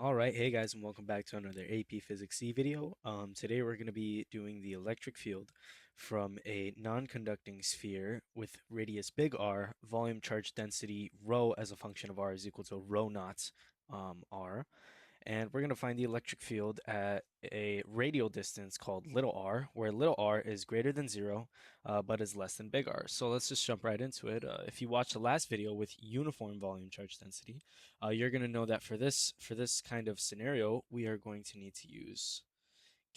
Alright, hey guys, and welcome back to another AP Physics C video. Today we're going to be doing the electric field from a non-conducting sphere with radius big R, volume charge density rho as a function of R is equal to rho naught R. And we're going to find the electric field at a radial distance called little r, where little r is greater than 0, but is less than big R. So let's just jump right into it. If you watched the last video with uniform volume charge density, you're going to know that for this kind of scenario, we are going to need to use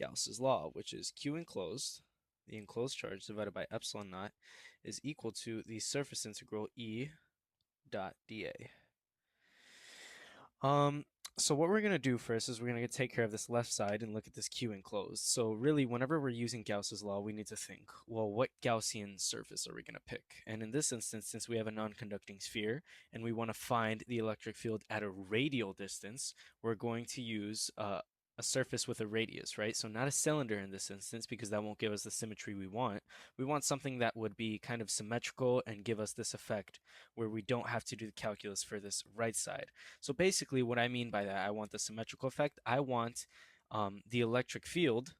Gauss's law, which is Q enclosed, the enclosed charge divided by epsilon naught, is equal to the surface integral E dot dA. So what we're going to do first is we're going to take care of this left side and look at this Q enclosed. So really, whenever we're using Gauss's law, we need to think, well, what Gaussian surface are we going to pick? And in this instance, since we have a non-conducting sphere and we want to find the electric field at a radial distance, we're going to use a surface with a radius, right? So not a cylinder in this instance, because that won't give us the symmetry we want. We want something that would be kind of symmetrical and give us this effect where we don't have to do the calculus for this right side. So basically what I mean by that, I want the symmetrical effect. I want the electric field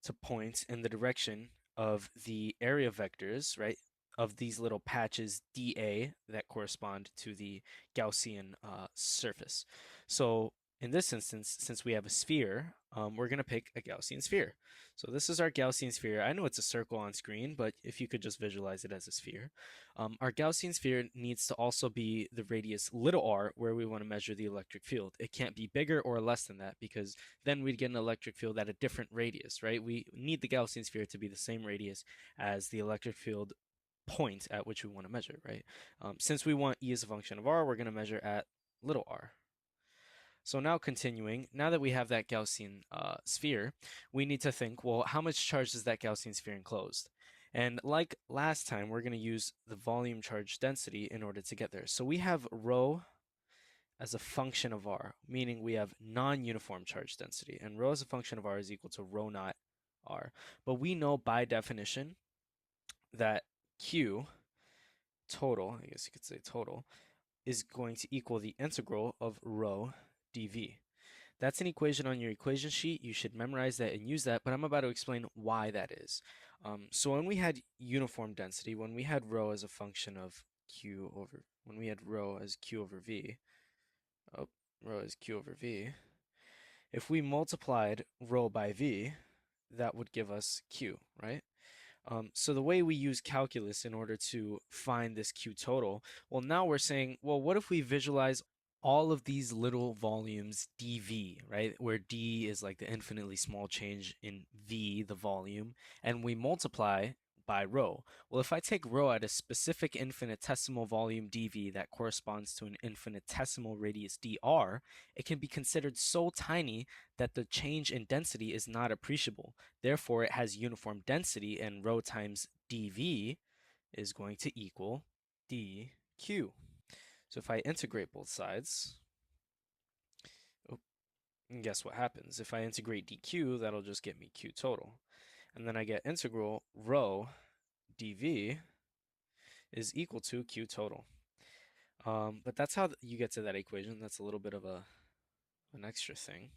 to point in the direction of the area vectors, right, of these little patches dA that correspond to the Gaussian surface. So in this instance, since we have a sphere, we're going to pick a Gaussian sphere. So this is our Gaussian sphere. I know it's a circle on screen, but if you could just visualize it as a sphere. Our Gaussian sphere needs to also be the radius little r, where we want to measure the electric field. It can't be bigger or less than that, because then we'd get an electric field at a different radius, right? We need the Gaussian sphere to be the same radius as the electric field point at which we want to measure, right? Since we want E as a function of r, we're going to measure at little r. So now continuing, now that we have that Gaussian sphere, we need to think, well, how much charge is that Gaussian sphere enclosed? And like last time, we're going to use the volume charge density in order to get there. So we have rho as a function of r, meaning we have non-uniform charge density. And rho as a function of r is equal to rho naught r. But we know by definition that Q total, I guess you could say total, is going to equal the integral of rho dV. That's an equation on your equation sheet. You should memorize that and use that, but I'm about to explain why that is. So when we had uniform density, when we had rho as a function of Q over, when we had rho as Q over V, rho as Q over V, if we multiplied rho by V, that would give us Q, right? So the way we use calculus in order to find this Q total, well, now we're saying, well, what if we visualize all of these little volumes dV, right? Where d is like the infinitely small change in V, the volume, and we multiply by rho. Well, if I take rho at a specific infinitesimal volume dV that corresponds to an infinitesimal radius dr, it can be considered so tiny that the change in density is not appreciable. Therefore, it has uniform density, and rho times dV is going to equal dq. So if I integrate both sides, and guess what happens? If I integrate dq, that'll just get me q total. And then I get integral rho dV is equal to q total. But that's how you get to that equation. That's a little bit of an extra thing.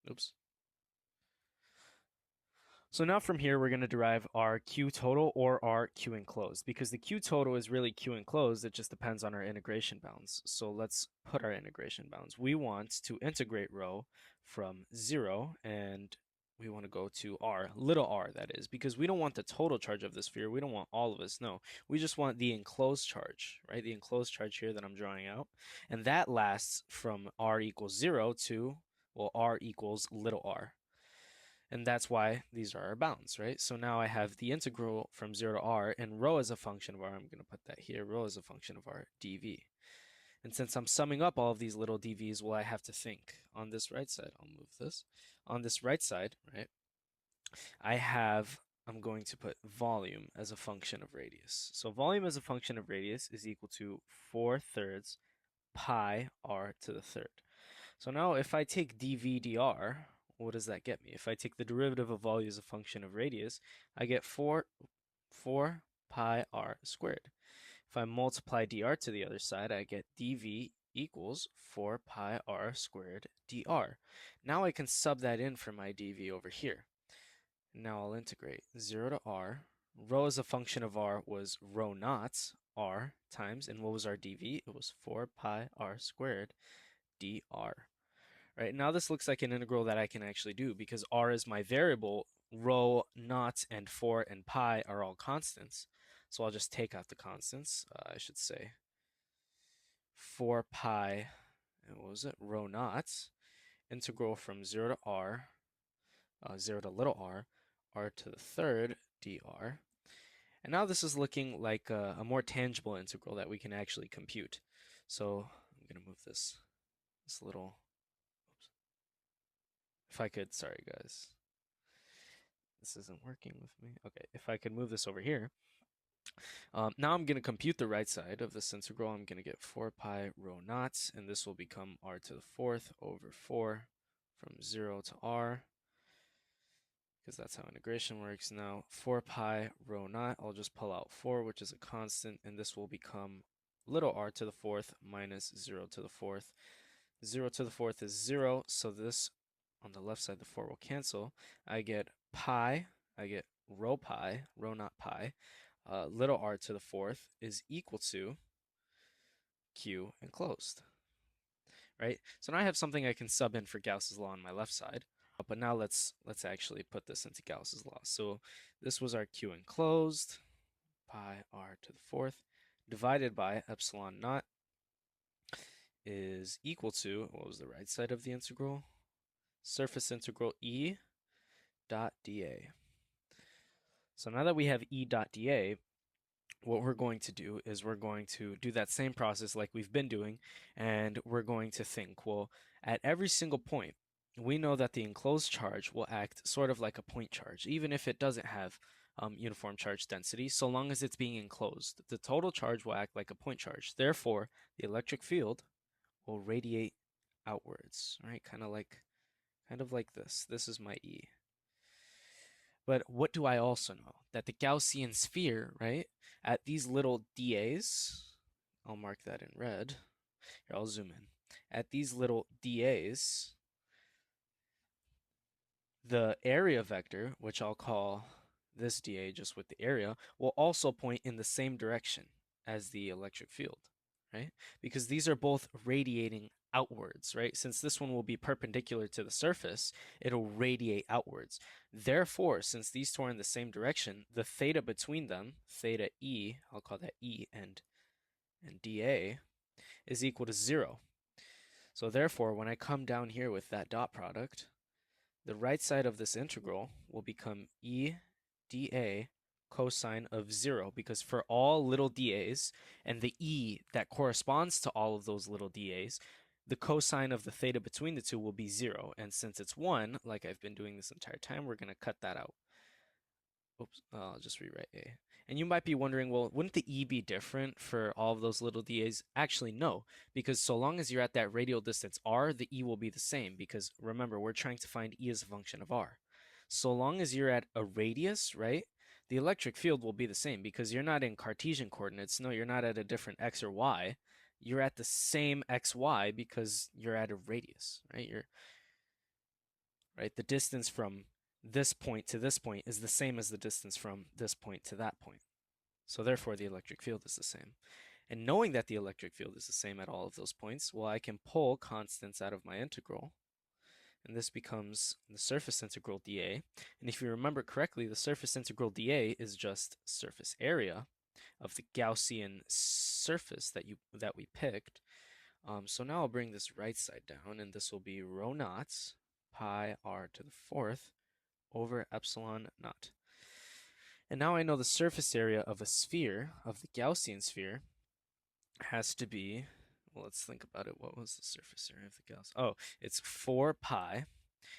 Oops. So now from here, we're going to derive our Q total or our Q enclosed, because the Q total is really Q enclosed. It just depends on our integration bounds. So let's put our integration bounds. We want to integrate rho from 0, and we want to go to r, little r that is, because we don't want the total charge of the sphere. We don't want all of this. No, we just want the enclosed charge, right? The enclosed charge here that I'm drawing out. And that lasts from r equals 0 to, well, r equals little r. And that's why these are our bounds, right? So now I have the integral from 0 to r, and rho as a function of r. I'm going to put that here. Rho as a function of r dv. And since I'm summing up all of these little dv's, well, I have to think on this right side. I'll move this. On this right side, right, I'm going to put volume as a function of radius. So volume as a function of radius is equal to 4/3 pi r to the third. So now if I take dv dr, what does that get me? If I take the derivative of volume as a function of radius, I get 4 pi r squared. If I multiply dr to the other side, I get dv equals 4 pi r squared dr. Now I can sub that in for my dv over here. Now I'll integrate 0 to r. Rho as a function of r was rho naught r times, and what was our dv? It was 4 pi r squared dr. Right, now this looks like an integral that I can actually do because r is my variable, rho naught and 4 and pi are all constants. So I'll just take out the constants. I should say 4 pi, what was it? Rho naught, integral from 0 to r, 0 to little r to the third dr. And now this is looking like a more tangible integral that we can actually compute. So I'm going to move this little, oops. If I could, sorry guys, this isn't working with me. Okay, if I could move this over here. Now I'm going to compute the right side of this integral. I'm going to get 4 pi rho naught, and this will become r to the fourth over 4 from 0 to r, because that's how integration works. Now 4 pi rho naught, I'll just pull out 4, which is a constant, and this will become little r to the fourth minus 0 to the fourth. 0 to the fourth is 0, so this on the left side, the 4 will cancel. I get pi, I get rho naught pi, little r to the fourth is equal to q enclosed, right? So now I have something I can sub in for Gauss's law on my left side. But now let's actually put this into Gauss's law. So this was our q enclosed, pi r to the fourth, divided by epsilon naught is equal to, what was the right side of the integral? Surface integral E dot dA. So now that we have E dot dA, what we're going to do is we're going to do that same process like we've been doing, and we're going to think, well, at every single point, we know that the enclosed charge will act sort of like a point charge, even if it doesn't have uniform charge density, so long as it's being enclosed. The total charge will act like a point charge. Therefore, the electric field will radiate outwards, right? Kind of like this. This is my E. But what do I also know? That the Gaussian sphere, right, at these little dAs, I'll mark that in red. Here, I'll zoom in. At these little dAs, the area vector, which I'll call this dA just with the area, will also point in the same direction as the electric field, right? Because these are both radiating outwards, right? Since this one will be perpendicular to the surface, it'll radiate outwards. Therefore, since these two are in the same direction, the theta between them, theta E, I'll call that E and dA, is equal to 0. So therefore, when I come down here with that dot product, the right side of this integral will become E dA cosine of 0, because for all little dAs and the E that corresponds to all of those little dAs, the cosine of the theta between the two will be 0. And since it's 1, like I've been doing this entire time, we're going to cut that out. Oops, I'll just rewrite A. And you might be wondering, well, wouldn't the E be different for all of those little dAs? Actually, no, because so long as you're at that radial distance r, the E will be the same, because remember, we're trying to find E as a function of r. So long as you're at a radius, right, the electric field will be the same, because you're not in Cartesian coordinates. No, you're not at a different x or y. You're at the same xy because you're at a radius, right? The distance from this point to this point is the same as the distance from this point to that point. So therefore, the electric field is the same. And knowing that the electric field is the same at all of those points, well, I can pull constants out of my integral, and this becomes the surface integral dA. And if you remember correctly, the surface integral dA is just surface area of the Gaussian surface that we picked. So now I'll bring this right side down, and this will be rho naught pi r to the fourth over epsilon naught. And now I know the surface area of a sphere, of the Gaussian sphere, has to be, well, let's think about it. What was the surface area of the Gauss? Oh, it's 4 pi,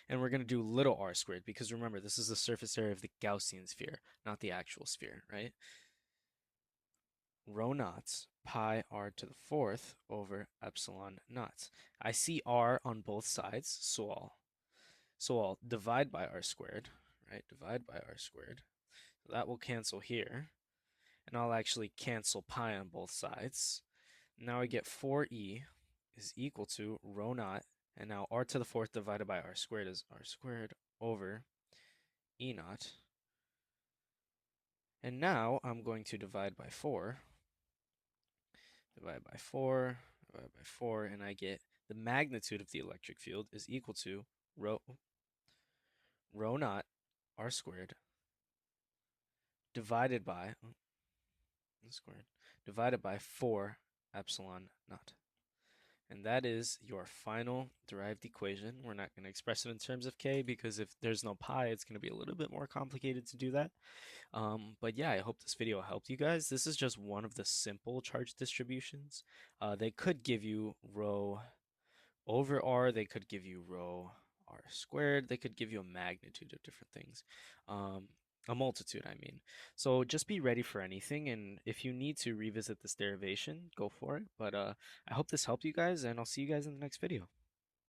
and we're going to do little r squared, because remember, this is the surface area of the Gaussian sphere, not the actual sphere, right? Rho naught pi r to the fourth over epsilon naught. I see r on both sides, so I'll divide by r squared, right? Divide by r squared. So that will cancel here, and I'll actually cancel pi on both sides. Now I get 4e is equal to rho naught, and now r to the fourth divided by r squared is r squared over e naught. And now I'm going to divide by 4, divide by 4, divide by 4, and I get the magnitude of the electric field is equal to rho naught r squared divided by squared divided by 4 epsilon naught. And that is your final derived equation. We're not going to express it in terms of k because if there's no pi, it's going to be a little bit more complicated to do that. But yeah, I hope this video helped you guys. This is just one of the simple charge distributions. They could give you rho over r, they could give you rho r squared, they could give you a magnitude of different things. A multitude, I mean. So just be ready for anything, and if you need to revisit this derivation, go for it. But I hope this helped you guys, and I'll see you guys in the next video.